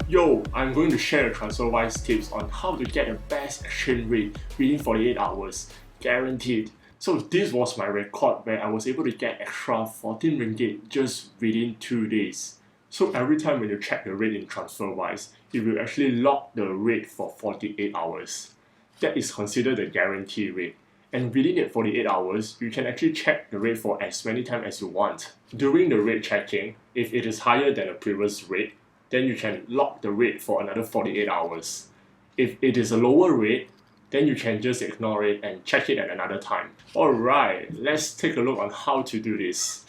Yo, I'm going to share TransferWise tips on how to get the best exchange rate within 48 hours, guaranteed. So this was my record where I was able to get extra 14 ringgit just within 2 days. So every time when you check the rate in TransferWise, it will actually lock the rate for 48 hours. That is considered the guarantee rate. And within that 48 hours, you can actually check the rate for as many times as you want. During the rate checking, if it is higher than the previous rate, then you can lock the rate for another 48 hours. If it is a lower rate, then you can just ignore it and check it at another time. Alright, let's take a look on how to do this.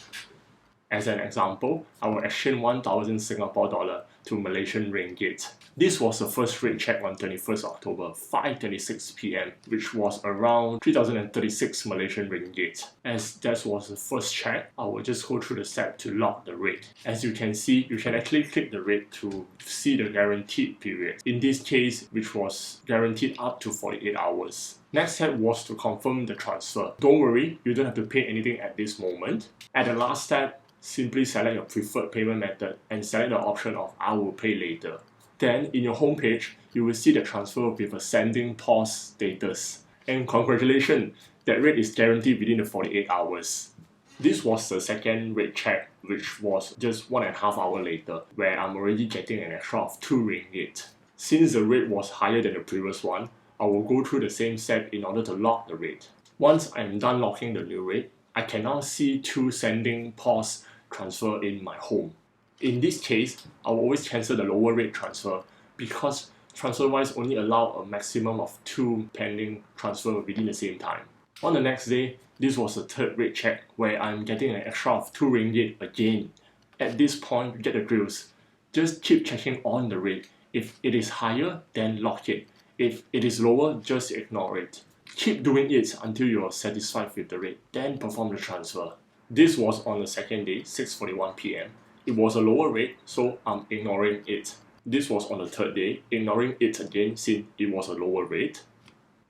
As an example, I will exchange 1,000 Singapore dollar to Malaysian ringgit. This was the first rate check on 21st October, 5:26 PM, which was around 3,036 Malaysian ringgit. As that was the first check, I will just go through the step to lock the rate. As you can see, you can actually click the rate to see the guaranteed period. In this case, which was guaranteed up to 48 hours. Next step was to confirm the transfer. Don't worry, you don't have to pay anything at this moment. At the last step, simply select your preferred payment method and select the option of I will pay later. Then, in your homepage, you will see the transfer with a sending pause status. And congratulations, that rate is guaranteed within the 48 hours. This was the second rate check, which was just 1.5 hours later, where I'm already getting an extra of 2 ringgit. Since the rate was higher than the previous one, I will go through the same step in order to lock the rate. Once I'm done locking the new rate, I can now see 2 sending pause transfer in my home. In this case, I will always cancel the lower rate transfer because TransferWise only allow a maximum of 2 pending transfer within the same time. On the next day, this was the third rate check where I'm getting an extra of 2 ringgit again. At this point, you get the drills. Just keep checking on the rate. If it is higher, then lock it. If it is lower, just ignore it. Keep doing it until you are satisfied with the rate, then perform the transfer. This was on the second day, 6:41 PM. It was a lower rate, so I'm ignoring it. This was on the third day, ignoring it again since it was a lower rate.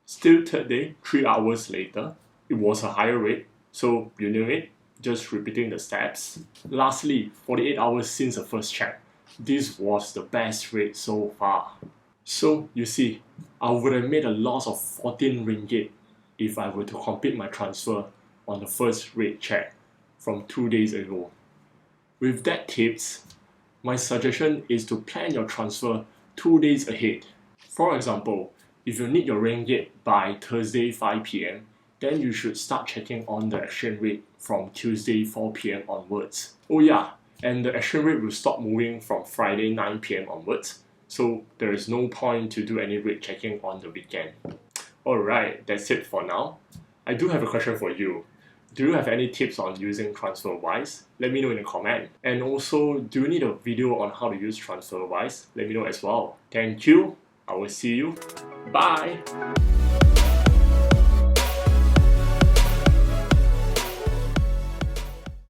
Still third day, 3 hours later, it was a higher rate, so you knew it, just repeating the steps. Lastly, 48 hours since the first check. This was the best rate so far. So you see, I would have made a loss of 14 ringgit if I were to complete my transfer on the first rate check from 2 days ago. With that tips, my suggestion is to plan your transfer 2 days ahead. For example, if you need your ringgit by Thursday 5 PM, then you should start checking on the exchange rate from Tuesday 4 PM onwards. Oh yeah, and the exchange rate will stop moving from Friday 9 PM onwards, so there is no point to do any rate checking on the weekend. Alright, that's it for now. I do have a question for you. Do you have any tips on using TransferWise? Let me know in the comment. And also, do you need a video on how to use TransferWise? Let me know as well. Thank you. I will see you. Bye.